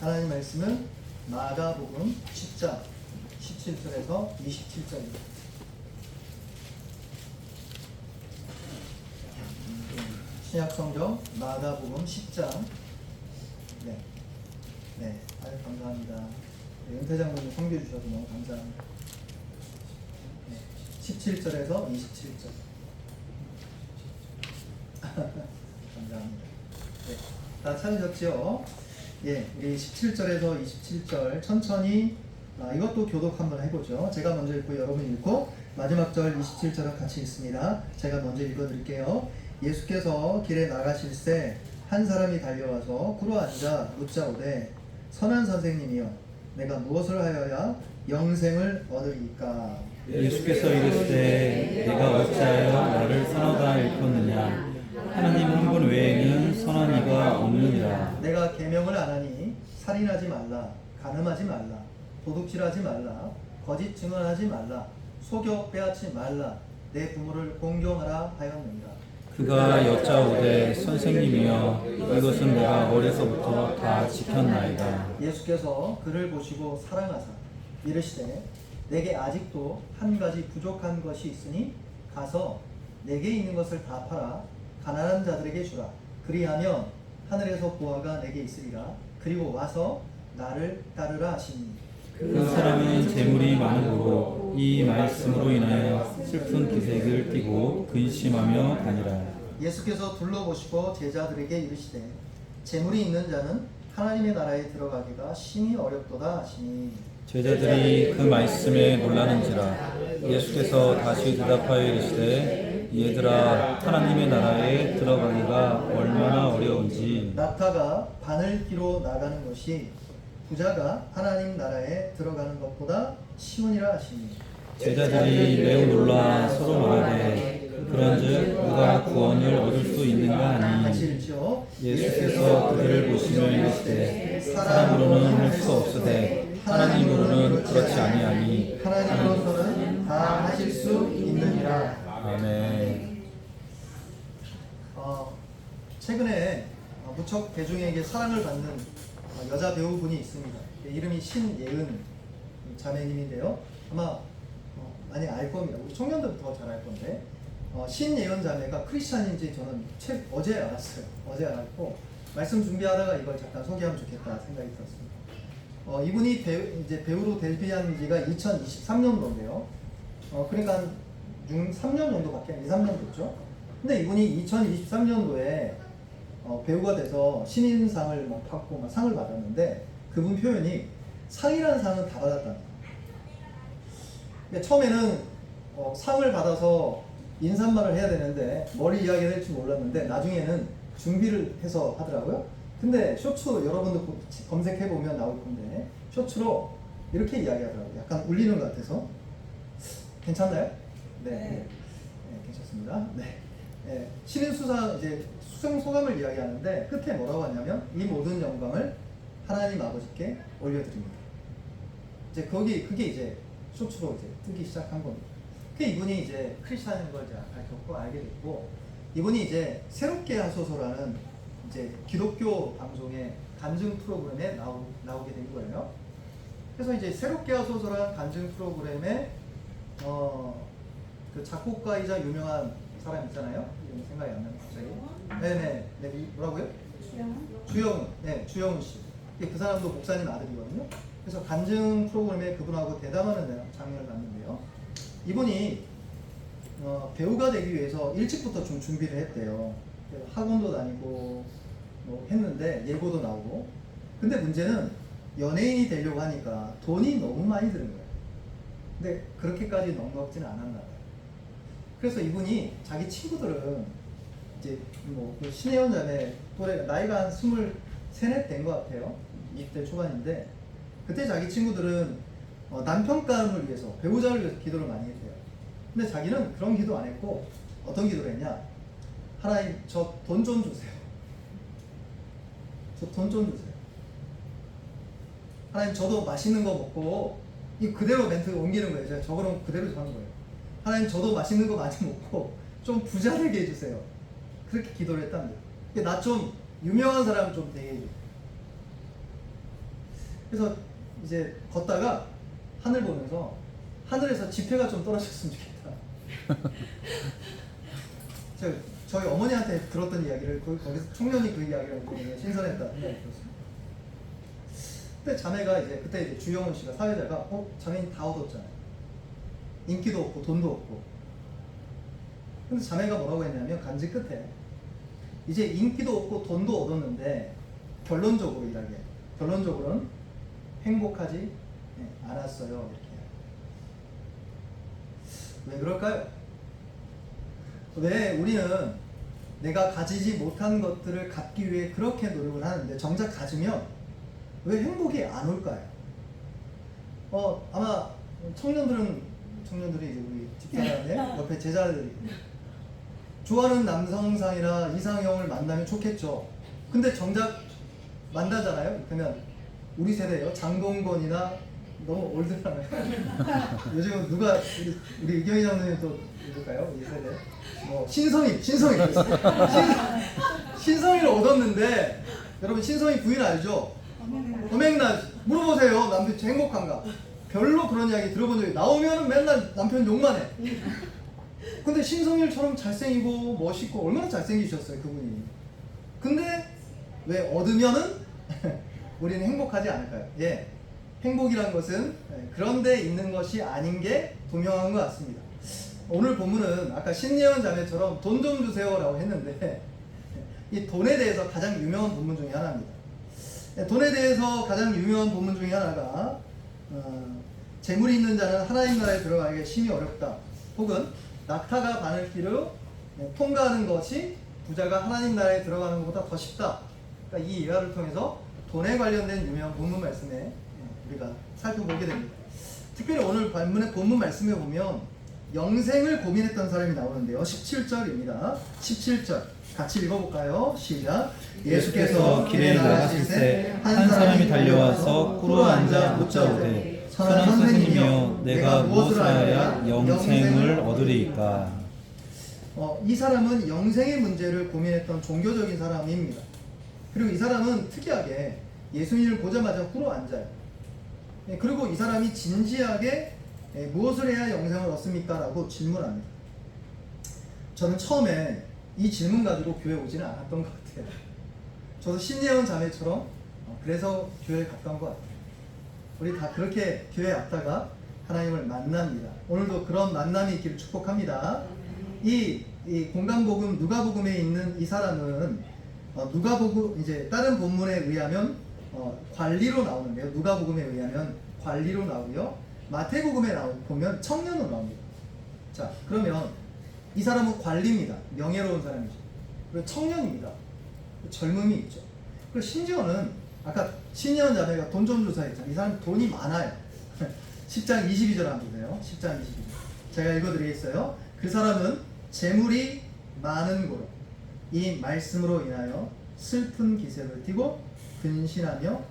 하나님 말씀은 마가복음 10장 17절에서 27절입니다. 신약성경 마가복음 10장. 네, 아유 감사합니다. 은퇴장로님 성교해 주셔서 너무 감사합니다. 17절에서 27절. 감사합니다. 네, 다 찾으셨죠? 예, 우리 17절에서 27절 천천히 이것도 교독 한번 해보죠. 제가 먼저 읽고 여러분이 읽고 마지막 절 27절은 같이 읽습니다. 제가 먼저 읽어드릴게요. 예수께서 길에 나가실새 한 사람이 달려와서 꿇어 앉아 묻자오되 선한 선생님이여 내가 무엇을 하여야 영생을 얻으리이까. 예수께서 이르시되 내가 어찌하여 나를 선하다 일컫느냐. 하나님 한 분 외에는 선한 이가 없느니라. 내가 계명을 안 하니 살인하지 말라, 간음하지 말라, 도둑질하지 말라, 거짓 증언하지 말라, 속여 빼앗지 말라, 내 부모를 공경하라 하였느니라. 그가 여짜오되 선생님이여 이것은 내가 어려서부터 다 지켰나이다. 예수께서 그를 보시고 사랑하사 이르시되 내게 아직도 한 가지 부족한 것이 있으니 가서 내게 있는 것을 다 팔아 가난한 자들에게 주라. 그리하면 하늘에서 보화가 내게 있으리라. 그리고 와서 나를 따르라 하시니. 그 사람은 재물이 많으므로 이 말씀으로 인하여 슬픈 기색을 띠고 근심하며 다니라. 예수께서 둘러보시고 제자들에게 이르시되 재물이 있는 자는 하나님의 나라에 들어가기가 심히 어렵도다 하시니. 제자들이 그 말씀에 놀라는지라. 예수께서 다시 대답하여 이르시되 얘들아 하나님의 나라에 들어가기가 얼마나 어려운지. 낙타가 바늘기로 나가는 것이 부자가 하나님 나라에 들어가는 것보다 쉬우니라 하시니. 제자들이 매우 놀라 서로 말하되 그런즉 누가 구원을 얻을 수 있는가 하니. 같이 읽죠. 예수께서 그들을 보시며 이르시되 사람으로는 할 수 없으되 하나님으로는 그렇지 아니하니. 하나님으로서는 다 하실 수 있느니라. 아멘. 최근에 무척 대중에게 사랑을 받는 여자 배우분이 있습니다. 이름이 신예은 자매님인데요. 아마 많이 알 겁니다. 우리 청년들은 더 잘 알 건데 신예은 자매가 크리스찬인지 저는 어제 알았어요. 어제 알았고 말씀 준비하다가 이걸 잠깐 소개하면 좋겠다 생각이 들었습니다. 이분이 이제 배우로 데뷔한 지가 2023년도인데요. 그러니까 3년 정도밖에 2, 3년 됐죠. 근데 이분이 2023년도에 배우가 돼서 신인상을 막 받고 막 상을 받았는데 그분 표현이 상이라는 상은 다 받았다. 처음에는 상을 받아서 인사말을 해야 되는데 뭘 이야기를 할지 몰랐는데 나중에는 준비를 해서 하더라고요. 근데 쇼츠 여러분들 검색해보면 나올 건데 쇼츠로 이렇게 이야기하더라고요. 약간 울리는 것 같아서. 괜찮나요? 네, 괜찮습니다. 네. 신인 수상 이제 수상 소감을 이야기하는데 끝에 뭐라고 하냐면 이 모든 영광을 하나님 아버지께 올려드립니다. 이제 그게 이제 쇼츠로 이제 뜨기 시작한 겁니다. 그 이분이 이제 크리스찬인 걸 제가 밝혔고 알게 됐고 이분이 이제 새롭게 하소서라는 이제 기독교 방송의 간증 프로그램에 나오게 된 거예요. 그래서 이제 새롭게 하소서라는 간증 프로그램에 그 작곡가이자 유명한 사람 있잖아요. 이름 생각이 안 나네 갑자기. 네네. 뭐라고요? 주영훈. 네, 주영훈 씨. 그 사람도 목사님 아들이거든요. 그래서 간증 프로그램에 그분하고 대담하는 장면을 봤는데요. 이분이 배우가 되기 위해서 일찍부터 좀 준비를 했대요. 학원도 다니고 뭐 했는데 예고도 나오고. 근데 문제는 연예인이 되려고 하니까 돈이 너무 많이 드는 거예요. 근데 그렇게까지 넉넉지는 않았나 봐요. 그래서 이분이 자기 친구들은 이제 뭐 신혜원 자매 또래 나이가 한 23, 4 된 것 같아요. 20대 초반인데 그때 자기 친구들은 남편감을 위해서 배우자를 위해서 기도를 많이 했대요. 근데 자기는 그런 기도 안 했고 어떤 기도를 했냐? 하나님 저 돈 좀 주세요. 저 돈 좀 주세요. 하나님 저도 맛있는 거 먹고 이 그대로 멘트 옮기는 거예요. 제가 저거랑 그대로 하는 거예요. 하나님 저도 맛있는 거 많이 먹고 좀 부자 되게 해주세요. 그렇게 기도를 했답니다. 나 좀 유명한 사람 좀 되게 해줘. 그래서 이제 걷다가 하늘 보면서 하늘에서 지폐가 좀 떨어졌으면 좋겠다. 저희 어머니한테 들었던 이야기를 거기서 청년이 그 이야기를 듣고 신선했다 생각이 들었습니다. 근데 자매가 그때 이제 주영훈 씨가 사회자가 자매님 다 얻었잖아요. 인기도 없고 돈도 없고. 근데 자매가 뭐라고 했냐면 간지 끝에 이제 인기도 없고 돈도 얻었는데 결론적으로는 행복하지 않았어요. 이렇게. 왜 그럴까요? 왜 우리는 내가 가지지 못한 것들을 갖기 위해 그렇게 노력을 하는데 정작 가지면 왜 행복이 안 올까요? 아마 청년들이 이제 우리 집사람의 옆에 제자들이 좋아하는 남성상이나 이상형을 만나면 좋겠죠. 근데 정작 만나잖아요. 그러면 우리 세대예요. 장동건이나 너무 올드하나요? 요즘은 누가 우리 이경희 장로님 또 누굴까요? 이 세대 신성일 신성일을 얻었는데 여러분 신성일 부인 알죠? 엄행나 물어보세요. 남들 행복한가? 별로 그런 이야기 들어본 적이 나오면은 맨날 남편 욕만 해. 근데 신성일처럼 잘생기고 멋있고 얼마나 잘생기셨어요 그분이. 근데 왜 얻으면은 우리는 행복하지 않을까요? 예, 행복이란 것은 그런 데 있는 것이 아닌 게 분명한 것 같습니다. 오늘 본문은 아까 신예원 자매처럼 돈 좀 주세요 라고 했는데 이 돈에 대해서 가장 유명한 본문 중에 하나입니다. 돈에 대해서 가장 유명한 본문 중에 하나가 재물이 있는 자는 하나님 나라에 들어가기 심히 어렵다, 혹은 낙타가 바늘길로 통과하는 것이 부자가 하나님 나라에 들어가는 것보다 더 쉽다. 그러니까 이 예화를 통해서 돈에 관련된 유명한 본문 말씀에 우리가 살펴보게 됩니다. 특별히 오늘 본문 말씀에 보면 영생을 고민했던 사람이 나오는데요. 17절입니다. 17절 같이 읽어볼까요? 시작. 예수께서 길에 나가실 때 한 사람이 달려와서 꿇어 앉아 묻자오되 선한 선생님이여 내가 무엇을 하여야 영생을 얻으리이까. 이 사람은 영생의 문제를 고민했던 종교적인 사람입니다. 그리고 이 사람은 특이하게 예수님을 보자마자 꿇어 앉아요. 그리고 이 사람이 진지하게 무엇을 해야 영생을 얻습니까? 라고 질문합니다. 저는 처음에 이 질문 가지고 교회 오지는 않았던 것 같아요. 저도 신예원 자매처럼 그래서 교회에 갔던 것 같아요. 우리 다 그렇게 교회에 왔다가 하나님을 만납니다. 오늘도 그런 만남이 있기를 축복합니다. 이 공간복음 누가복음에 있는 이 사람은 누가복음 이제 다른 본문에 의하면 관리로 나오는데요. 누가복음에 의하면 관리로 나오고요. 마태복음에 보면 청년으로 나옵니다. 자, 그러면 이 사람은 관리입니다. 명예로운 사람이죠. 그리고 청년입니다. 젊음이 있죠. 그리고 심지어는 아까 신예원 자매가 돈 좀 주사 했잖아요. 이 사람 돈이 많아요. 10장 22절 한번 보세요. 10장 22절. 제가 읽어드리겠어요. 그 사람은 재물이 많은 고로 이 말씀으로 인하여 슬픈 기색을 띠고 근신하며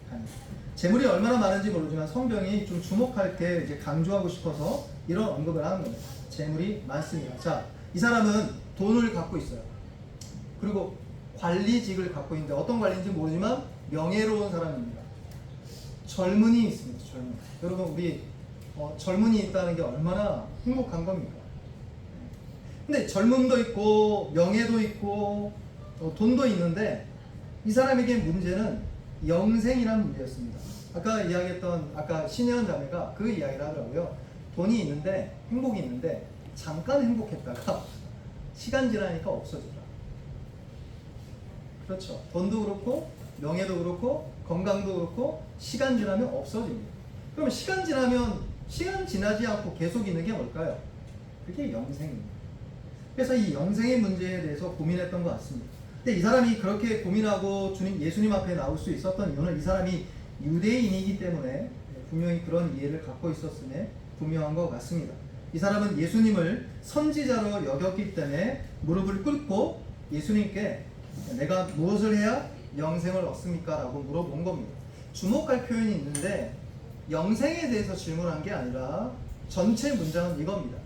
갑니다. 재물이 얼마나 많은지 모르지만 성경이 좀 주목할 게 이제 강조하고 싶어서 이런 언급을 하는 겁니다. 재물이 많습니다. 자, 이 사람은 돈을 갖고 있어요. 그리고 관리직을 갖고 있는데 어떤 관리인지 모르지만 명예로운 사람입니다. 젊은이 있습니다. 젊은. 여러분 우리 젊은이 있다는 게 얼마나 행복한 겁니까? 근데 젊음도 있고 명예도 있고 돈도 있는데 이 사람에게 문제는 영생이라는 문제였습니다. 아까 이야기했던 아까 신예원 자매가 그 이야기를 하더라고요. 돈이 있는데 행복이 있는데 잠깐 행복했다가 시간 지나니까 없어지더라. 그렇죠. 돈도 그렇고 명예도 그렇고 건강도 그렇고 시간 지나면 없어집니다. 그럼 시간 지나지 않고 계속 있는 게 뭘까요? 그게 영생입니다. 그래서 이 영생의 문제에 대해서 고민했던 것 같습니다. 근데 이 사람이 그렇게 고민하고 예수님 앞에 나올 수 있었던 이유는 이 사람이 유대인이기 때문에 분명히 그런 이해를 갖고 있었음에 분명한 것 같습니다. 이 사람은 예수님을 선지자로 여겼기 때문에 무릎을 꿇고 예수님께 내가 무엇을 해야 영생을 얻습니까? 라고 물어본 겁니다. 주목할 표현이 있는데 영생에 대해서 질문한 게 아니라 전체 문장은 이겁니다.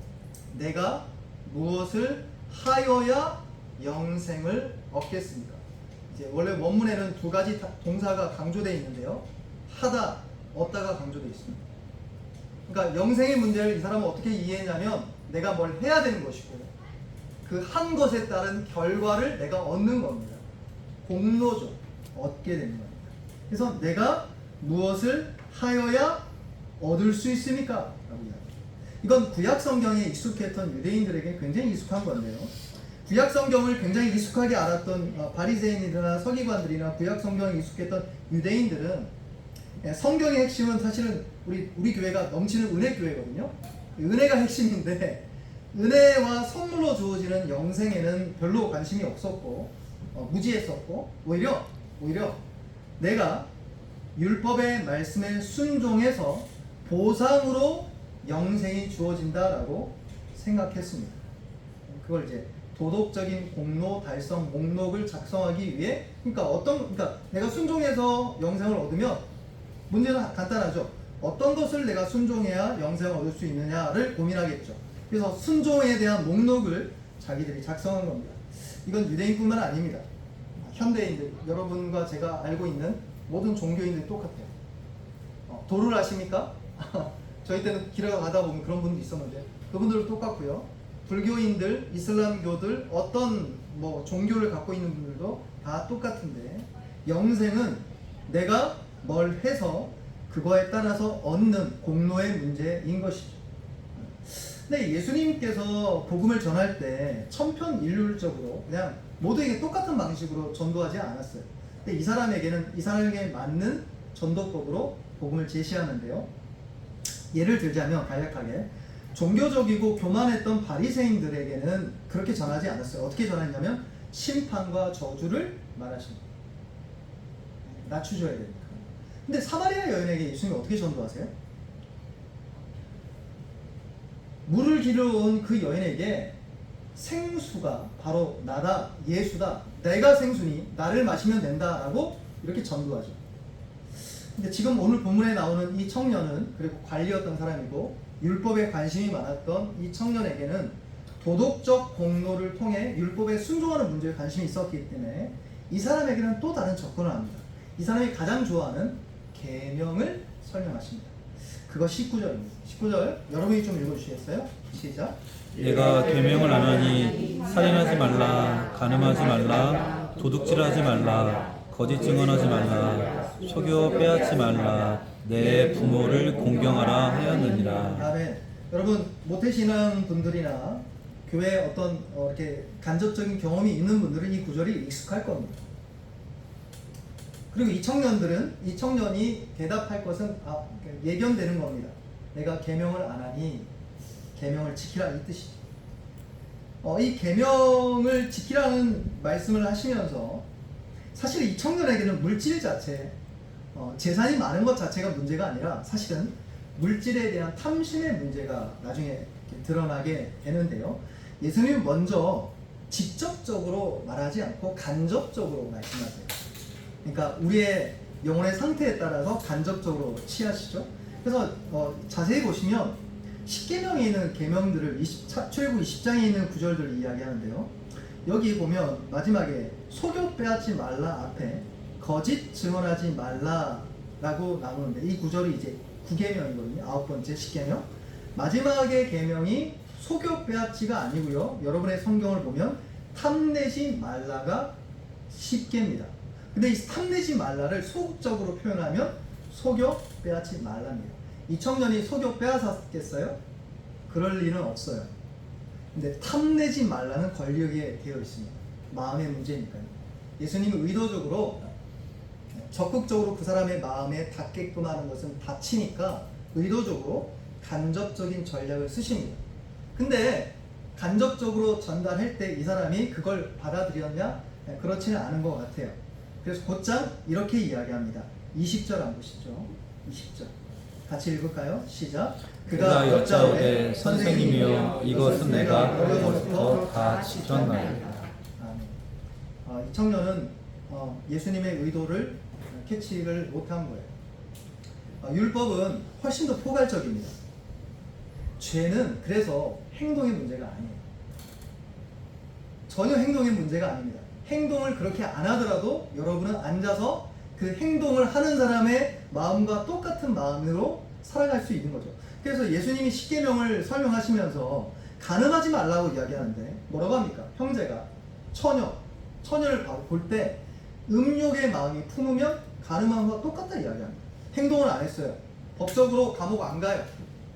내가 무엇을 하여야 영생을 얻겠습니까? 이제 원래 원문에는 두 가지 동사가 강조되어 있는데요. 하다, 얻다가 강조되어 있습니다. 그러니까 영생의 문제를 이 사람은 어떻게 이해했냐면 내가 뭘 해야 되는 것이고 그 한 것에 따른 결과를 내가 얻는 겁니다. 공로죠. 얻게 되는 겁니다. 그래서 내가 무엇을 하여야 얻을 수 있습니까? 라고 이야기합니다. 이건 구약 성경에 익숙했던 유대인들에게 굉장히 익숙한 건데요. 구약 성경을 굉장히 익숙하게 알았던 바리새인이나 서기관들이나 구약 성경에 익숙했던 유대인들은 성경의 핵심은 사실은 우리 교회가 넘치는 은혜 교회거든요. 은혜가 핵심인데 은혜와 선물로 주어지는 영생에는 별로 관심이 없었고 무지했었고 오히려 내가 율법의 말씀에 순종해서 보상으로 영생이 주어진다라고 생각했습니다. 그걸 이제 도덕적인 공로 달성 목록을 작성하기 위해 그러니까 내가 순종해서 영생을 얻으면 문제는 간단하죠. 어떤 것을 내가 순종해야 영생을 얻을 수 있느냐를 고민하겠죠. 그래서 순종에 대한 목록을 자기들이 작성한 겁니다. 이건 유대인뿐만 아닙니다. 현대인들, 여러분과 제가 알고 있는 모든 종교인들이 똑같아요. 도를 아십니까? 저희 때는 길을 가다 보면 그런 분도 있었는데 그분들도 똑같고요. 불교인들, 이슬람교들, 어떤 종교를 갖고 있는 분들도 다 똑같은데 영생은 내가 뭘 해서 그거에 따라서 얻는 공로의 문제인 것이죠. 근데 예수님께서 복음을 전할 때 천편일률적으로 그냥 모두에게 똑같은 방식으로 전도하지 않았어요. 근데 이 사람에게 맞는 전도법으로 복음을 제시하는데요. 예를 들자면 간략하게 종교적이고 교만했던 바리새인들에게는 그렇게 전하지 않았어요. 어떻게 전했냐면 심판과 저주를 말하십니다. 낮추셔야 됩니다. 근데 사마리아 여인에게 예수님이 어떻게 전도하세요? 물을 기르러 온 그 여인에게 생수가 바로 나다, 예수다, 내가 생수니 나를 마시면 된다라고 이렇게 전도하죠. 근데 지금 오늘 본문에 나오는 이 청년은 그리고 관리였던 사람이고 율법에 관심이 많았던 이 청년에게는 도덕적 공로를 통해 율법에 순종하는 문제에 관심이 있었기 때문에 이 사람에게는 또 다른 접근을 합니다. 이 사람이 가장 좋아하는 계명을 설명하십니다. 그거 19절입니다. 19절 여러분이 좀 읽어주시겠어요? 시작. 내가 계명을 안 하니 살인하지 말라, 간음하지 말라, 도둑질하지 말라, 거짓 증언하지 말라, 속여 빼앗지 말라, 내 부모를 공경하라 하였느니라. 아멘. 여러분 모태신앙 분들이나 교회에 어떤 이렇게 간접적인 경험이 있는 분들은 이 구절이 익숙할 겁니다. 그리고 이 청년이 대답할 것은 예견되는 겁니다. 내가 계명을 안 하니 계명을 지키라 이 뜻이죠. 이 계명을 지키라는 말씀을 하시면서 사실 이 청년에게는 물질 자체, 재산이 많은 것 자체가 문제가 아니라 사실은 물질에 대한 탐심의 문제가 나중에 드러나게 되는데요. 예수님은 먼저 직접적으로 말하지 않고 간접적으로 말씀하세요. 그러니까 우리의 영혼의 상태에 따라서 간접적으로 취하시죠. 그래서 자세히 보시면 10계명에 있는 계명들을 출애굽 20장에 있는 구절들을 이야기하는데요. 여기 보면 마지막에 속여 빼앗지 말라 앞에 거짓 증언하지 말라라고 나오는데 이 구절이 이제 9계명이거든요. 9번째 10계명. 마지막의 계명이 속여 빼앗지가 아니고요. 여러분의 성경을 보면 탐내지 말라가 10계입니다. 근데 이 탐내지 말라를 소극적으로 표현하면 속여 빼앗지 말랍니다. 이 청년이 속여 빼앗았겠어요? 그럴 리는 없어요. 근데 탐내지 말라는 권력에 되어 있습니다. 마음의 문제니까요. 예수님이 의도적으로 적극적으로 그 사람의 마음에 닿게끔 하는 것은 다치니까 의도적으로 간접적인 전략을 쓰십니다. 근데 간접적으로 전달할 때 이 사람이 그걸 받아들였냐? 그렇지는 않은 것 같아요. 그래서 곧장 이렇게 이야기합니다. 20절 안 보시죠? 20절 같이 읽을까요? 시작. 그가 여짜오되 선생님이여 이것은 내가 어려서부터 다 지켰나이다. 이 청년은 예수님의 의도를 캐치를 못한 거예요. 율법은 훨씬 더 포괄적입니다. 죄는 그래서 행동의 문제가 아니에요. 전혀 행동의 문제가 아닙니다. 행동을 그렇게 안 하더라도 여러분은 앉아서 그 행동을 하는 사람의 마음과 똑같은 마음으로 살아갈 수 있는 거죠. 그래서 예수님이 십계명을 설명하시면서 가늠하지 말라고 이야기하는데 뭐라고 합니까? 형제가 처녀를 볼 때 음욕의 마음이 품으면 가늠함과 똑같다 이야기합니다. 행동을 안 했어요. 법적으로 감옥 안 가요.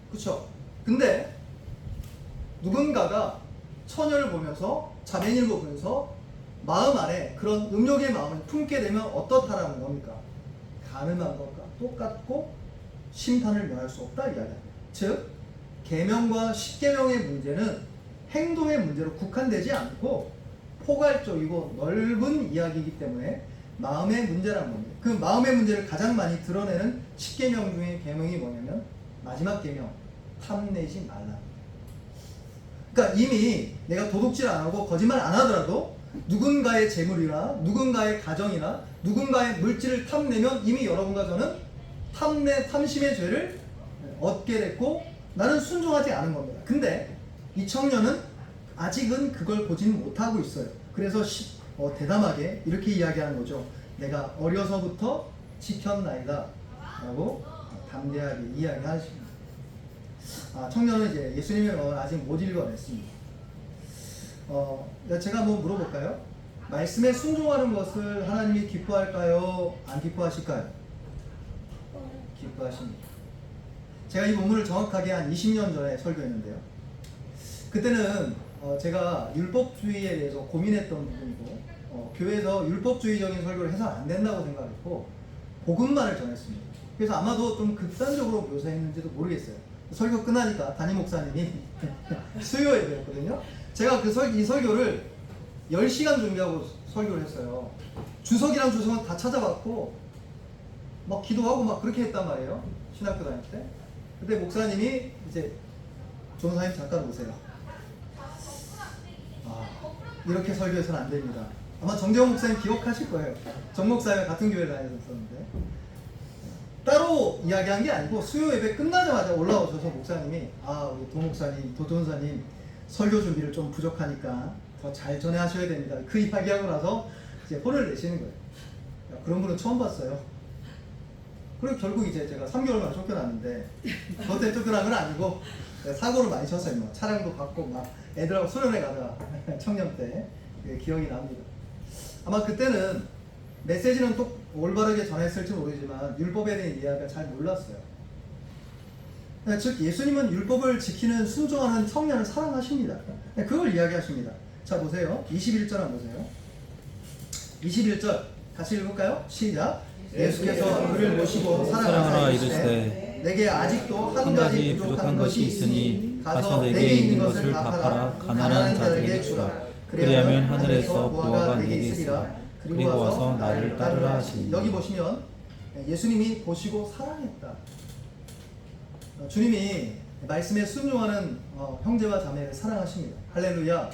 그렇죠? 근데 누군가가 처녀를 보면서 자매님을 보면서 마음 안에 그런 음욕의 마음을 품게 되면 어떻다라는 겁니까? 가늠한 것과 똑같고 심판을 면할 수 없다 이야기합니다. 즉 계명과 십계명의 문제는 행동의 문제로 국한되지 않고 포괄적이고 넓은 이야기이기 때문에 마음의 문제라는 겁니다. 그 마음의 문제를 가장 많이 드러내는 십계명 중에 계명이 뭐냐면 마지막 계명, 탐내지 말라. 그러니까 이미 내가 도둑질 안 하고 거짓말 안 하더라도 누군가의 재물이나 누군가의 가정이나 누군가의 물질을 탐내면 이미 여러분과 저는 탐심의 죄를 얻게 됐고 나는 순종하지 않은 겁니다. 근데 이 청년은 아직은 그걸 보지는 못하고 있어요. 그래서 대담하게 이렇게 이야기하는 거죠. 내가 어려서부터 지켰나이다 라고 담대하게 이야기하십니다. 청년은 이제 예수님의 마음을 아직 못 읽어냈습니다. 제가 한번 물어볼까요? 말씀에 순종하는 것을 하나님이 기뻐할까요? 안 기뻐하실까요? 기뻐하십니다. 제가 이 본문을 정확하게 한 20년 전에 설교했는데요. 그때는 제가 율법주의에 대해서 고민했던 부분이고 교회에서 율법주의적인 설교를 해서는 안 된다고 생각했고 복음만을 전했습니다. 그래서 아마도 좀 극단적으로 묘사했는지도 모르겠어요. 설교 끝나니까 담임 목사님이 수요 예배였거든요. 제가 이 설교를 10시간 준비하고 설교를 했어요. 주석이랑 주석은 다 찾아봤고 막 기도하고 막 그렇게 했단 말이에요. 신학교 다닐 때. 그때 목사님이 이제 전사님 잠깐 오세요. 이렇게 설교해서는 안 됩니다. 아마 정재원 목사님 기억하실 거예요. 정 목사님과 같은 교회 다녔었는데 따로 이야기한 게 아니고 수요 예배 끝나자마자 올라오셔서 목사님이 우리 도 목사님, 도 전사님 설교 준비를 좀 부족하니까 더 잘 전해 하셔야 됩니다. 그 이야기하고 나서 이제 혼을 내시는 거예요. 그런 분은 처음 봤어요. 그리고 결국 이제 제가 3개월 만에 쫓겨났는데 그것 때문에 쫓겨난 건 아니고 사고를 많이 쳤어요. 막 차량도 받고 막 애들하고 수련회 가다가 청년 때 기억이 납니다. 아마 그때는 메시지는 또 올바르게 전했을지 모르지만 율법에 대한 이야기가 잘 몰랐어요. 즉 예수님은 율법을 지키는 순종하는 청년을 사랑하십니다. 그걸 이야기하십니다. 자 보세요. 21절 한번 보세요. 21절 같이 읽을까요? 시작. 예수께서 그를 모시고 사랑하라 이르시되 내게 아직도 한 가지 부족한 것이 있으니 가서 내게 있는 것을 다 팔아 가난한 자들에게 주라. 그리하면 하늘에서 보화가 내게 있으리라. 그리고 와서 나를 따르라 하시니. 여기 보시면 예수님이 보시고 사랑했다. 주님이 말씀에 순종하는 형제와 자매를 사랑하십니다. 할렐루야.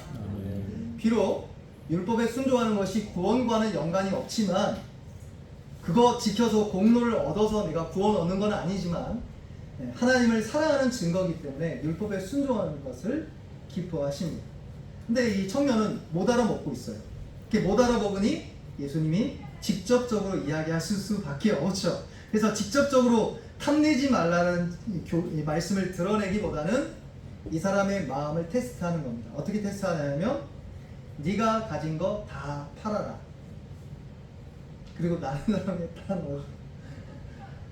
비록 율법에 순종하는 것이 구원과는 연관이 없지만 그거 지켜서 공로를 얻어서 내가 구원 얻는 건 아니지만 하나님을 사랑하는 증거이기 때문에 율법에 순종하는 것을 기뻐하십니다. 근데 이 청년은 못 알아먹고 있어요. 이렇게 못 알아먹으니 예수님이 직접적으로 이야기하실 수밖에 없죠. 그래서 직접적으로 탐내지 말라는 이 말씀을 드러내기보다는 이 사람의 마음을 테스트하는 겁니다. 어떻게 테스트하냐면 네가 가진 거 다 팔아라. 그리고 다른 사람에 다 넣어줘.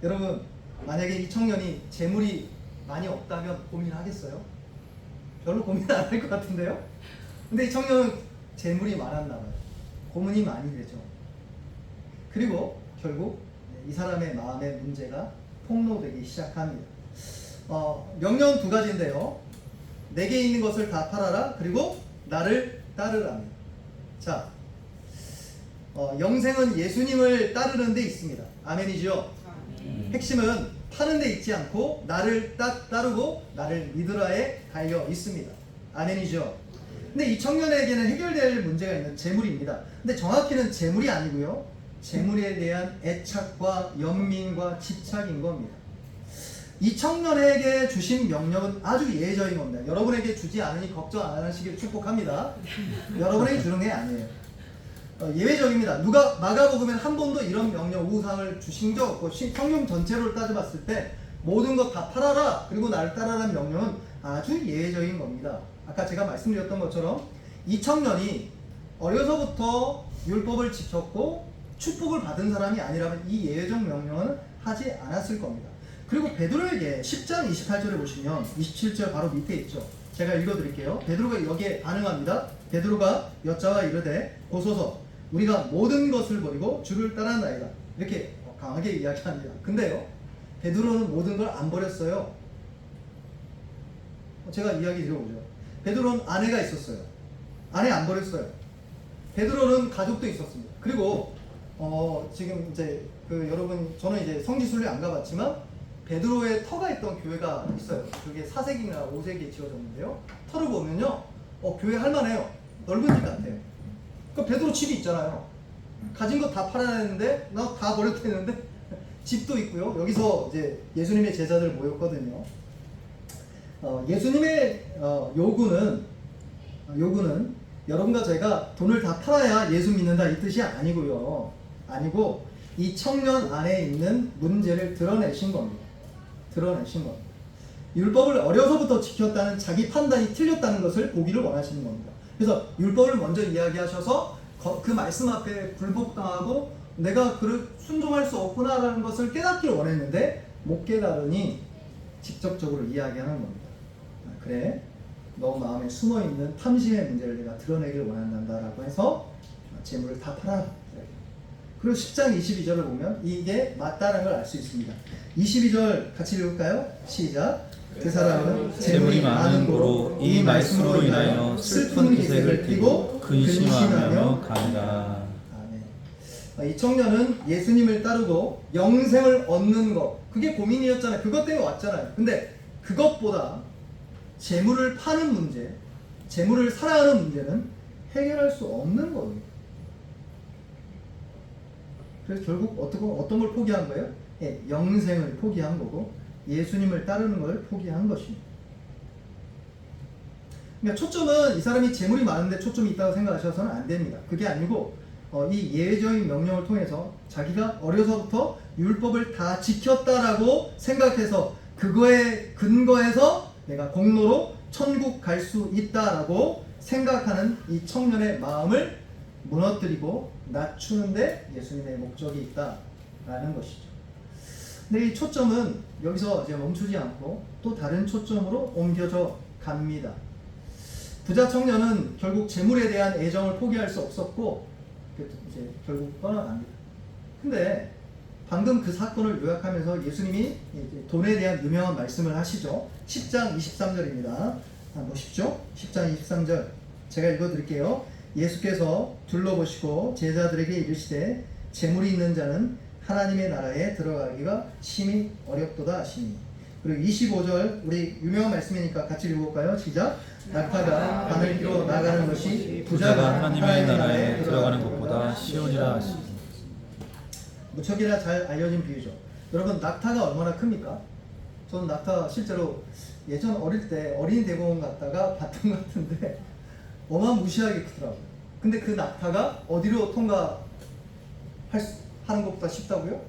여러분 만약에 이 청년이 재물이 많이 없다면 고민하겠어요? 별로 고민 안 할 것 같은데요? 근데 이 청년은 재물이 많았나 봐요. 고민이 많이 되죠. 그리고 결국 이 사람의 마음의 문제가 폭로되기 시작합니다. 명령 두 가지인데요. 내게 있는 것을 다 팔아라. 그리고 나를 따르랍니다. 자, 영생은 예수님을 따르는 데 있습니다. 아멘이죠? 핵심은 파는 데 있지 않고 나를 따르고 나를 믿으라에 달려 있습니다. 아멘이죠? 근데 이 청년에게는 해결될 문제가 있는 재물입니다. 근데 정확히는 재물이 아니고요. 재물에 대한 애착과 연민과 집착인 겁니다. 이 청년에게 주신 명령은 아주 예외적인 겁니다. 여러분에게 주지 않으니 걱정 안 하시길 축복합니다. 여러분에게 주는 게 아니에요. 예외적입니다. 누가 마가복음엔 한 번도 이런 명령 우상을 주신 적 없고 성경 전체를 따져봤을 때 모든 것 다 팔아라 그리고 나를 따라라는 명령은 아주 예외적인 겁니다. 아까 제가 말씀드렸던 것처럼 이 청년이 어려서부터 율법을 지켰고 축복을 받은 사람이 아니라면 이 예외적 명령은 하지 않았을 겁니다. 그리고 베드로에게 10장 28절을 보시면 27절 바로 밑에 있죠. 제가 읽어드릴게요. 베드로가 여기에 반응합니다. 베드로가 여자와 이르되 보소서 우리가 모든 것을 버리고 주를 따랐나이다. 이렇게 강하게 이야기합니다. 근데요, 베드로는 모든 걸 안 버렸어요. 제가 이야기 드려보죠. 베드로는 아내가 있었어요. 아내 안 버렸어요. 베드로는 가족도 있었습니다. 그리고 지금 이제 여러분 저는 이제 성지순례 안 가봤지만 베드로의 터가 있던 교회가 있어요. 그게 4세기나 5세기에 지어졌는데요. 터를 보면요, 교회 할만해요. 넓은 집 같아요. 그 베드로 집이 있잖아요. 가진 거 다 팔아냈는데 나 다 버렸댔는데 집도 있고요. 여기서 이제 예수님의 제자들 모였거든요. 예수님의 요구는 여러분과 제가 돈을 다 팔아야 예수 믿는다 이 뜻이 아니고요. 아니고 이 청년 안에 있는 문제를 드러내신 겁니다. 율법을 어려서부터 지켰다는 자기 판단이 틀렸다는 것을 보기를 원하시는 겁니다. 그래서 율법을 먼저 이야기하셔서 그 말씀 앞에 굴복당하고 내가 순종할 수 없구나라는 것을 깨닫기를 원했는데 못 깨달으니 직접적으로 이야기하는 겁니다. 그래, 너 마음에 숨어있는 탐심의 문제를 내가 드러내기를 원한다라고 해서 재물을 다 팔아. 그리고 10장 22절을 보면 이게 맞다는 걸 알 수 있습니다. 22절 같이 읽을까요? 시작. 그 사람은 재물이 많은 고로 이 말씀으로 인하여 슬픈 기색을 띠고 근심하며 가니라. 아멘. 이 청년은 예수님을 따르고 영생을 얻는 것, 그게 고민이었잖아요. 그것 때문에 왔잖아요. 근데 그것보다 재물을 파는 문제, 재물을 사랑하는 문제는 해결할 수 없는 거예요. 그래서 결국 어떤 걸 포기한 거예요? 영생을 포기한 거고 예수님을 따르는 걸 포기한 것입니다. 그러니까 초점은 이 사람이 재물이 많은데 초점이 있다고 생각하셔서는 안 됩니다. 그게 아니고 이 예외적인 명령을 통해서 자기가 어려서부터 율법을 다 지켰다라고 생각해서 그거에 근거해서 내가 공로로 천국 갈 수 있다라고 생각하는 이 청년의 마음을 무너뜨리고 낮추는데 예수님의 목적이 있다라는 것이죠. 근데 이 초점은 여기서 이제 멈추지 않고 또 다른 초점으로 옮겨져 갑니다. 부자 청년은 결국 재물에 대한 애정을 포기할 수 없었고 이제 결국 떠나갑니다. 근데 방금 그 사건을 요약하면서 예수님이 돈에 대한 유명한 말씀을 하시죠. 10장 23절입니다. 보십시오. 10장 23절 제가 읽어드릴게요. 예수께서 둘러보시고 제자들에게 이르시되 재물이 있는 자는 하나님의 나라에 들어가기가 심히 어렵도다 하시니. 그리고 25절 우리 유명한 말씀이니까 같이 읽어볼까요? 시작. 낙타가 바늘 끼고 나가는 것이 부자가 하나님의 나라에 들어가는 것보다 쉬우니라 하시니. 무척이나 잘 알려진 비유죠. 여러분 낙타가 얼마나 큽니까? 저는 낙타 실제로 예전 어릴 때 어린이 대공원 갔다가 봤던 것 같은데 어마무시하게 크더라고요. 근데 그 낙타가 어디로 통과하는 것보다 쉽다고요?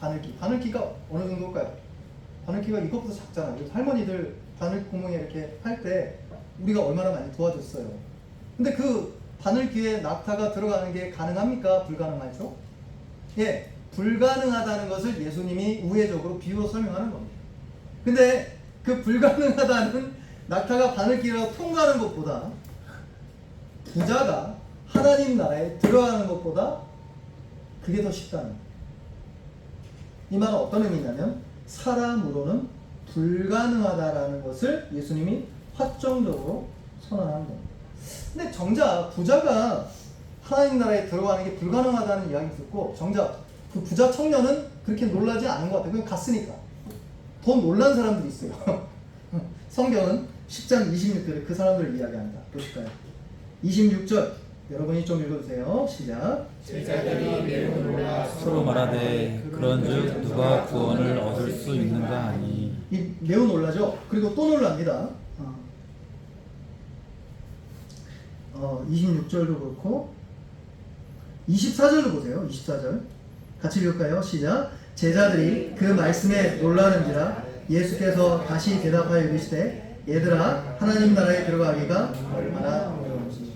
바늘기가 어느 정도일까요? 바늘기가 이것보다 작잖아요. 그래서 할머니들 바늘 구멍에 이렇게 할 때 우리가 얼마나 많이 도와줬어요. 근데 그 바늘기에 낙타가 들어가는 게 가능합니까? 불가능하죠? 예, 불가능하다는 것을 예수님이 우회적으로 비유로 설명하는 겁니다. 근데 그 불가능하다는 낙타가 바늘길을 통과하는 것보다 부자가 하나님 나라에 들어가는 것보다 그게 더 쉽다는 거예요. 이 말은 어떤 의미냐면 사람으로는 불가능하다라는 것을 예수님이 확정적으로 선언하는 겁니다. 근데 정작 부자가 하나님 나라에 들어가는 게 불가능하다는 이야기 듣고 정작 그 부자 청년은 그렇게 놀라지 않은 것 같아요. 그냥 갔으니까. 더 놀란 사람들이 있어요. 성경은 10장 26절에 그 사람들을 이야기합니다. 보실까요? 26절 여러분이 좀 읽어주세요. 시작. 제자들이 매우 놀라 서로 말하되 그런즉 누가 구원을 얻을 수 있는가 하니. 이 매우 놀라죠. 그리고 또 놀랍니다. 26절도 그렇고 24절도 보세요. 24절 같이 읽을까요? 시작. 제자들이 그 말씀에 놀라는지라 예수께서 다시 대답하여 이르시되 얘들아 하나님 나라에 들어가기가 얼마나 어려운지.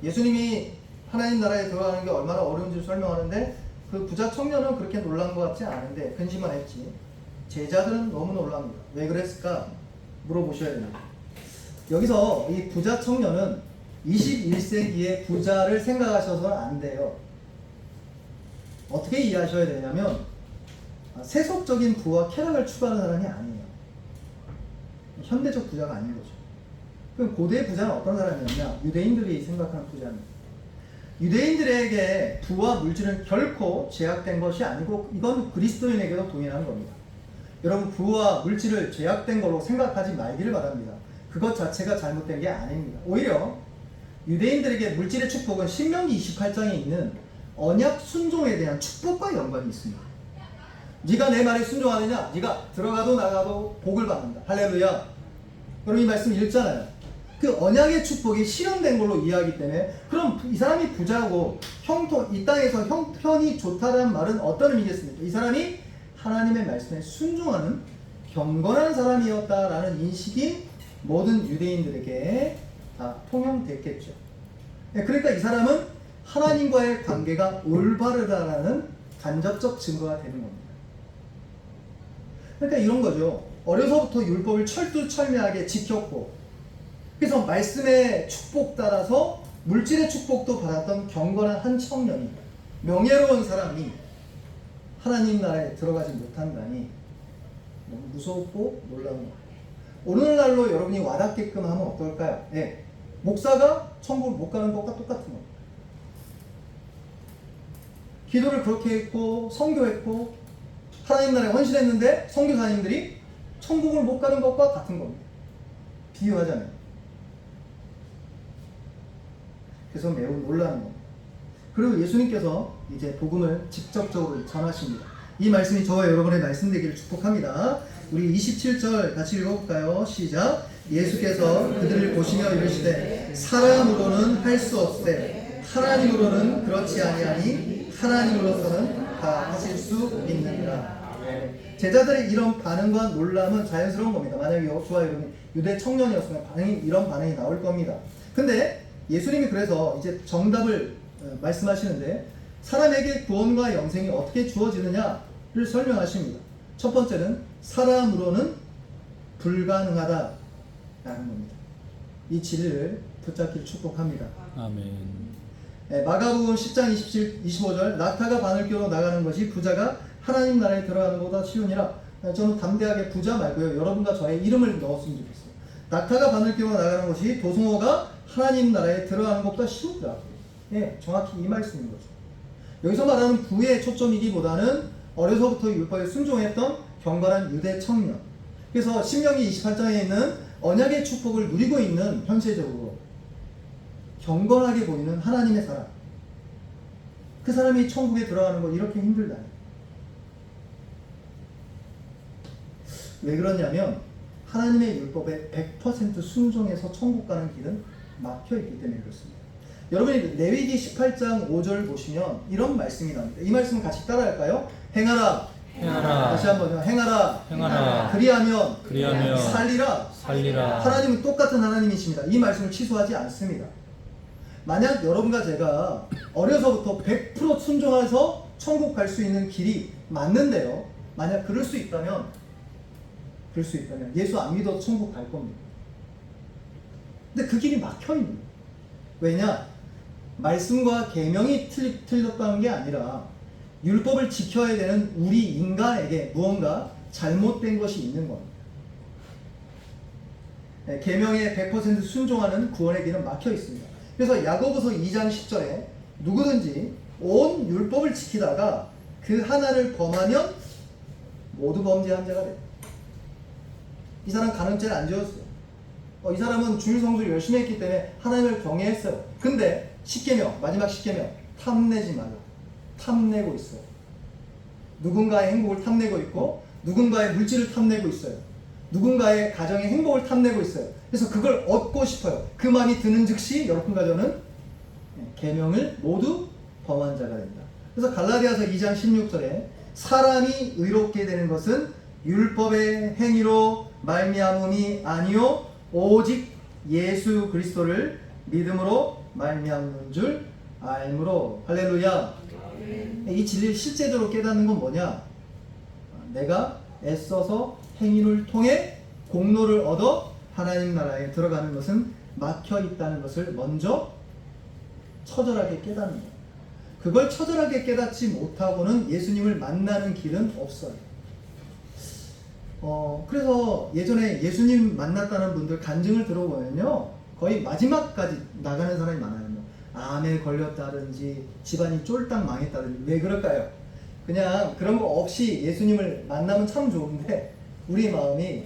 예수님이 하나님 나라에 들어가는 게 얼마나 어려운지 설명하는데 그 부자 청년은 그렇게 놀란 것 같지 않은데 근심만 했지. 제자들은 너무 놀랍니다. 왜 그랬을까? 물어보셔야 됩니다. 여기서 이 부자 청년은 21세기의 부자를 생각하셔서는 안 돼요. 어떻게 이해하셔야 되냐면 세속적인 부와 쾌락을 추구하는 사람이 아니에요. 현대적 부자가 아닌 거죠. 그럼 고대 부자는 어떤 사람이었냐? 유대인들이 생각하는 부자입니다. 유대인들에게 부와 물질은 결코 제약된 것이 아니고 이건 그리스도인에게도 동일한 겁니다. 여러분 부와 물질을 제약된 걸로 생각하지 말기를 바랍니다. 그것 자체가 잘못된 게 아닙니다. 오히려 유대인들에게 물질의 축복은 신명기 28장에 있는 언약 순종에 대한 축복과 연관이 있습니다. 네가 내 말에 순종하느냐? 네가 들어가도 나가도 복을 받는다. 할렐루야. 여러분 이 말씀 읽잖아요. 그 언약의 축복이 실현된 걸로 이해하기 때문에 그럼 이 사람이 부자고 이 땅에서 형편이 좋다는 말은 어떤 의미겠습니까? 이 사람이 하나님의 말씀에 순종하는 경건한 사람이었다라는 인식이 모든 유대인들에게 다 통용됐겠죠. 그러니까 이 사람은 하나님과의 관계가 올바르다라는 간접적 증거가 되는 겁니다. 그러니까 이런 거죠. 어려서부터 율법을 철두철미하게 지켰고 그래서 말씀의 축복 따라서 물질의 축복도 받았던 경건한 한 청년이 명예로운 사람이 하나님 나라에 들어가지 못한다니 너무 무섭고 놀라운 거예요. 오늘날로 여러분이 와닿게끔 하면 어떨까요? 네. 목사가 천국 못 가는 것과 똑같은 겁니다. 기도를 그렇게 했고 선교했고 하나님 나라에 헌신했는데 선교사님들이 천국을 못 가는 것과 같은 겁니다. 비유하자면. 그래서 매우 놀라는 겁니다. 그리고 예수님께서 이제 복음을 직접적으로 전하십니다. 이 말씀이 저와 여러분의 말씀 되기를 축복합니다. 우리 27절 같이 읽어볼까요? 시작. 예수께서 그들을 보시며 이르시되 사람으로는 할 수 없되 하나님으로는 그렇지 아니하니 하나님으로서는 다 하실 수 있느니라. 제자들의 이런 반응과 놀람은 자연스러운 겁니다. 만약에 저와 여러분이 유대 청년이었으면 이런 반응이 나올 겁니다. 근데 예수님이 그래서 이제 정답을 말씀하시는데 사람에게 구원과 영생이 어떻게 주어지느냐를 설명하십니다. 첫 번째는 사람으로는 불가능하다라는 겁니다. 이 진리를 붙잡기를 축복합니다. 아멘. 마가복음 10장 25절 낙타가 바늘교로 나가는 것이 부자가 하나님 나라에 들어가는 것보다 쉬우니라. 저는 담대하게 부자 말고요. 여러분과 저의 이름을 넣었으면 좋겠어요. 낙타가 바늘교로 나가는 것이 도승호가 하나님 나라에 들어가는 것보다 쉬우더라. 예, 정확히 이 말씀인 거죠. 여기서 말하는 부의 초점이기보다는 어려서부터 율법에 순종했던 경건한 유대 청년. 그래서 신명기 28장에 있는 언약의 축복을 누리고 있는 현세적으로 경건하게 보이는 하나님의 사람. 그 사람이 천국에 들어가는 건 이렇게 힘들다. 왜 그러냐면 하나님의 율법에 100% 순종해서 천국 가는 길은 막혀있기 때문에 그렇습니다. 여러분이 레위기 18장 5절 보시면 이런 말씀이 나옵니다. 이 말씀을 같이 따라할까요? 행하라. 행하라. 다시 한번 행하라. 행하라. 그리하면 살리라. 하나님은 똑같은 하나님이십니다. 이 말씀을 취소하지 않습니다. 만약 여러분과 제가 어려서부터 100% 순종해서 천국 갈 수 있는 길이 맞는데요. 만약 그럴 수 있다면 예수 안 믿어도 천국 갈 겁니다. 근데 그 길이 막혀 있는 거예요. 왜냐? 말씀과 계명이 틀렸다는 게 아니라 율법을 지켜야 되는 우리 인간에게 무언가 잘못된 것이 있는 겁니다. 계명에 100% 순종하는 구원의 길은 막혀 있습니다. 그래서 야고보서 2장 10절에 누구든지 온 율법을 지키다가 그 하나를 범하면 모두 범죄한 자가 돼. 이 사람 간음죄를 안 지었어요. 이 사람은 주일 성수를 열심히 했기 때문에 하나님을 경외했어요. 근데 10계명, 마지막 10계명 탐내지 말라. 탐내고 있어요. 누군가의 행복을 탐내고 있고 누군가의 물질을 탐내고 있어요. 누군가의 가정의 행복을 탐내고 있어요. 그래서 그걸 얻고 싶어요. 그 마음이 드는 즉시 여러분과 저는 계명을 모두 범한 자가 된다. 그래서 갈라디아서 2장 16절에 사람이 의롭게 되는 것은 율법의 행위로 말미암음이 아니요 오직 예수 그리스도를 믿음으로 말미암는 줄 알므로. 할렐루야. 이 진리를 실제적으로 깨닫는 건 뭐냐? 내가 애써서 행위를 통해 공로를 얻어 하나님 나라에 들어가는 것은 막혀 있다는 것을 먼저 처절하게 깨닫는 거예요. 그걸 처절하게 깨닫지 못하고는 예수님을 만나는 길은 없어요. 그래서 예전에 예수님 만났다는 분들 간증을 들어보면요, 거의 마지막까지 나가는 사람이 많아요. 뭐 암에 걸렸다든지 집안이 쫄딱 망했다든지. 왜 그럴까요? 그냥 그런 거 없이 예수님을 만나면 참 좋은데 우리 마음이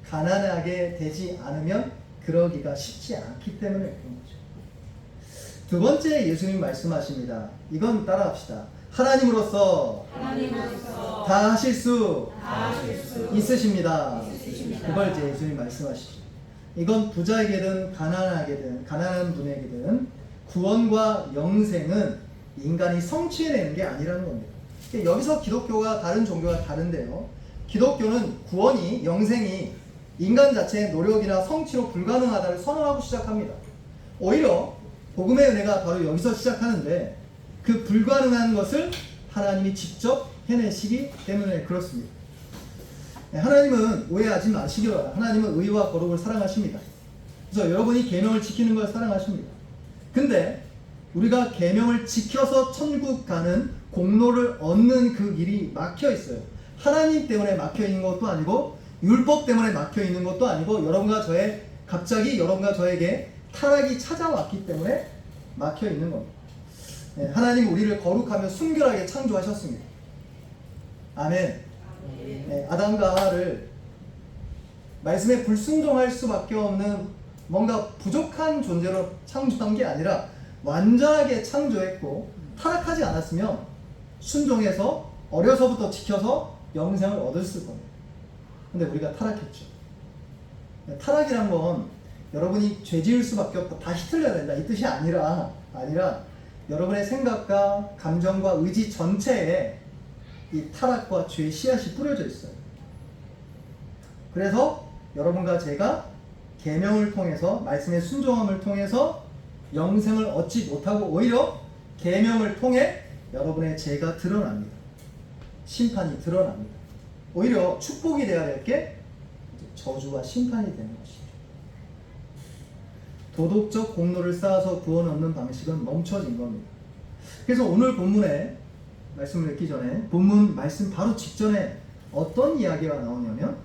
가난하게 되지 않으면 그러기가 쉽지 않기 때문에 그런 거죠. 두 번째 예수님 말씀하십니다. 이건 따라합시다. 하나님으로서 다 하실 수 있으십니다. 두 번째 예수님 말씀하시죠. 이건 부자에게든 가난한 분에게든 구원과 영생은 인간이 성취해내는 게 아니라는 겁니다. 여기서 기독교와 다른 종교가 다른데요, 기독교는 구원이, 영생이 인간 자체의 노력이나 성취로 불가능하다를 선언하고 시작합니다. 오히려 복음의 은혜가 바로 여기서 시작하는데 그 불가능한 것을 하나님이 직접 해내시기 때문에 그렇습니다. 하나님은 오해하지 마시기 바랍니다. 하나님은 의와 거룩을 사랑하십니다. 그래서 여러분이 계명을 지키는 걸 사랑하십니다. 근데 우리가 계명을 지켜서 천국 가는 공로를 얻는 그 길이 막혀 있어요. 하나님 때문에 막혀 있는 것도 아니고 율법 때문에 막혀 있는 것도 아니고 갑자기 여러분과 저에게 타락이 찾아왔기 때문에 막혀 있는 겁니다. 하나님 우리를 거룩하며 순결하게 창조하셨습니다. 아멘. 아담과 하와를 말씀에 불순종할 수밖에 없는 뭔가 부족한 존재로 창조한 게 아니라 완전하게 창조했고, 타락하지 않았으면 순종해서 어려서부터 지켜서 영생을 얻었을 겁니다. 근데 우리가 타락했죠. 타락이란 건 여러분이 죄 지을 수밖에 없다, 다시 틀려야 된다, 이 뜻이 아니라 여러분의 생각과 감정과 의지 전체에 이 타락과 죄의 씨앗이 뿌려져 있어요. 그래서 여러분과 제가 계명을 통해서, 말씀의 순종함을 통해서 영생을 얻지 못하고 오히려 계명을 통해 여러분의 죄가 드러납니다. 심판이 드러납니다. 오히려 축복이 되어야 될 게 저주와 심판이 되는 것이죠. 도덕적 공로를 쌓아서 구원 얻는 방식은 멈춰진 겁니다. 그래서 오늘 본문에 말씀을 읽기 전에 본문 말씀 바로 직전에 어떤 이야기가 나오냐면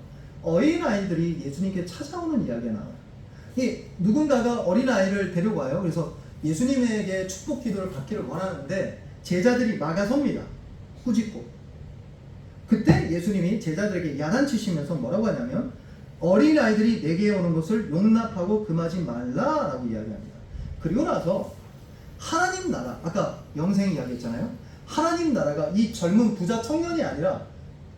어린아이들이 예수님께 찾아오는 이야기가 나와요. 누군가가 어린아이를 데려와요. 그래서 예수님에게 축복 기도를 받기를 원하는데 제자들이 막아섭니다. 꾸짖고. 그때 예수님이 제자들에게 야단치시면서 뭐라고 하냐면 어린아이들이 내게 오는 것을 용납하고 금하지 말라라고 이야기합니다. 그리고 나서 하나님 나라, 아까 영생 이야기했잖아요. 하나님 나라가 이 젊은 부자 청년이 아니라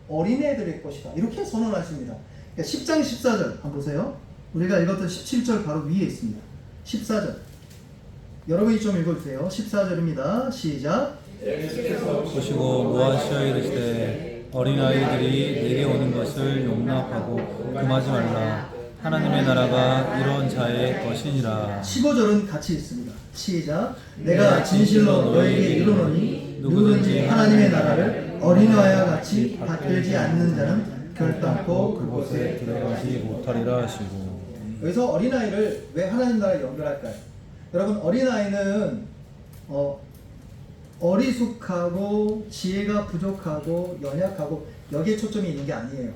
어린애들의 것이다, 이렇게 선언하십니다. 10장 14절 한번 보세요. 우리가 읽었던 17절 바로 위에 있습니다. 14절 여러분이 좀 읽어주세요. 14절입니다. 시작. 보시고 노하시어 이르시되 어린아이들이 내게 오는 것을 용납하고 금하지 말라. 하나님의 나라가 이런 자의 것이니라. 15절은 같이 읽습니다. 시작. 내가 진실로 너에게 이르노니 누구든지 하나님의 나라를 어린아이와 같이 받들지 않는 자는 결단코 그곳에 들어가지 못하리라 하시고. 여기서 어린아이를 왜 하나님 나라에 연결할까요? 여러분, 어린아이는 어리숙하고 지혜가 부족하고 연약하고 여기에 초점이 있는 게 아니에요.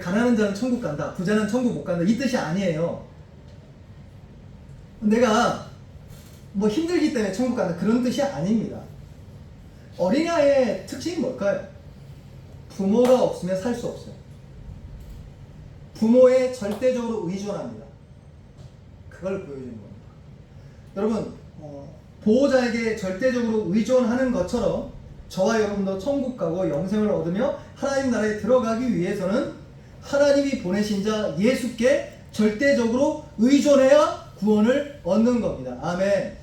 가난한 자는 천국 간다, 부자는 천국 못 간다, 이 뜻이 아니에요. 내가 뭐 힘들기 때문에 천국 간다, 그런 뜻이 아닙니다. 어린아이의 특징이 뭘까요? 부모가 없으면 살 수 없어요. 부모에 절대적으로 의존합니다. 그걸 보여주는 겁니다. 여러분, 보호자에게 절대적으로 의존하는 것처럼 저와 여러분도 천국 가고 영생을 얻으며 하나님 나라에 들어가기 위해서는 하나님이 보내신 자 예수께 절대적으로 의존해야 구원을 얻는 겁니다. 아멘.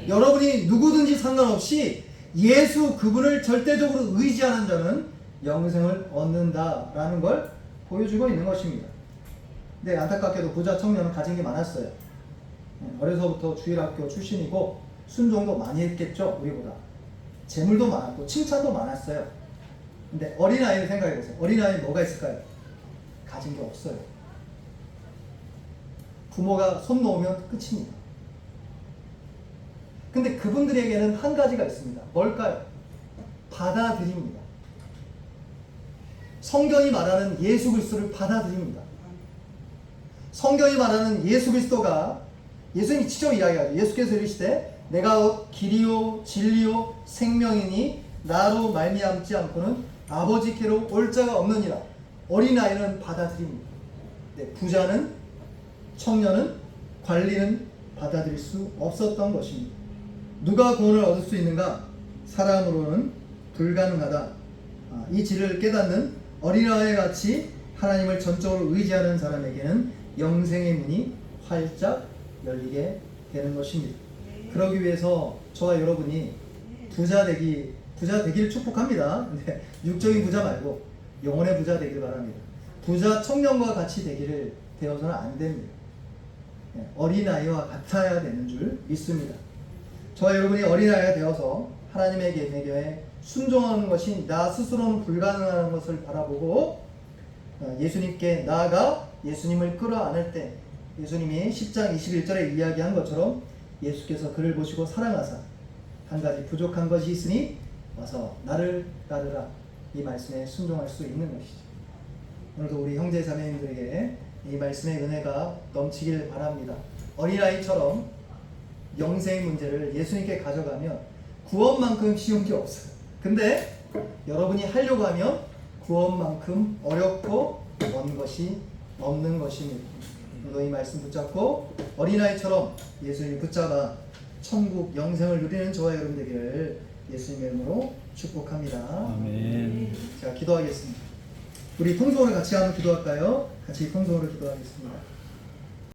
여러분이 누구든지 상관없이 예수 그분을 절대적으로 의지하는 자는 영생을 얻는다라는 걸 보여주고 있는 것입니다. 근데 안타깝게도 부자 청년은 가진 게 많았어요. 어려서부터 주일학교 출신이고 순종도 많이 했겠죠. 우리보다. 재물도 많았고 칭찬도 많았어요. 근데 어린아이를 생각해보세요. 어린아이는 뭐가 있을까요? 가진 게 없어요. 부모가 손 놓으면 끝입니다. 근데 그분들에게는 한 가지가 있습니다. 뭘까요? 받아들입니다. 성경이 말하는 예수 그리스도를 받아들입니다. 성경이 말하는 예수 그리스도가 예수님이 직접 이야기하죠. 예수께서 이르시되 내가 길이요 진리요 생명이니 나로 말미암지 않고는 아버지께로 올 자가 없느니라. 어린아이는 받아들입니다. 네, 부자는 청년은 관리는 받아들일 수 없었던 것입니다. 누가 구원을 얻을 수 있는가? 사람으로는 불가능하다. 이 진리를 깨닫는 어린아이 같이 하나님을 전적으로 의지하는 사람에게는 영생의 문이 활짝 열리게 되는 것입니다. 그러기 위해서 저와 여러분이 부자 되기를 축복합니다. 근데 육적인 부자 말고 영혼의 부자 되기를 바랍니다. 부자 청년과 같이 되어서는 안 됩니다. 어린아이와 같아야 되는 줄 믿습니다. 저와 여러분이 어린아이가 되어서 하나님의 계명에 순종하는 것이 나 스스로는 불가능한 것을 바라보고 예수님께 나아가 예수님을 끌어안을 때 예수님이 10장 21절에 이야기한 것처럼 예수께서 그를 보시고 사랑하사 한 가지 부족한 것이 있으니 와서 나를 따르라, 이 말씀에 순종할 수 있는 것이죠. 오늘도 우리 형제 자매님들에게 이 말씀의 은혜가 넘치길 바랍니다. 어린아이처럼 영생의 문제를 예수님께 가져가면 구원만큼 쉬운 게 없어요. 근데 여러분이 하려고 하면 구원만큼 어렵고 먼 것이 없는 것입니다. 오늘도 이 말씀 붙잡고 어린아이처럼 예수님을 붙잡아 천국 영생을 누리는 저와 여러분 되기를 예수님의 이름으로 축복합니다. 아멘. 자, 기도하겠습니다. 우리 통성으로 같이 한번 기도할까요? 같이 통성으로 기도하겠습니다.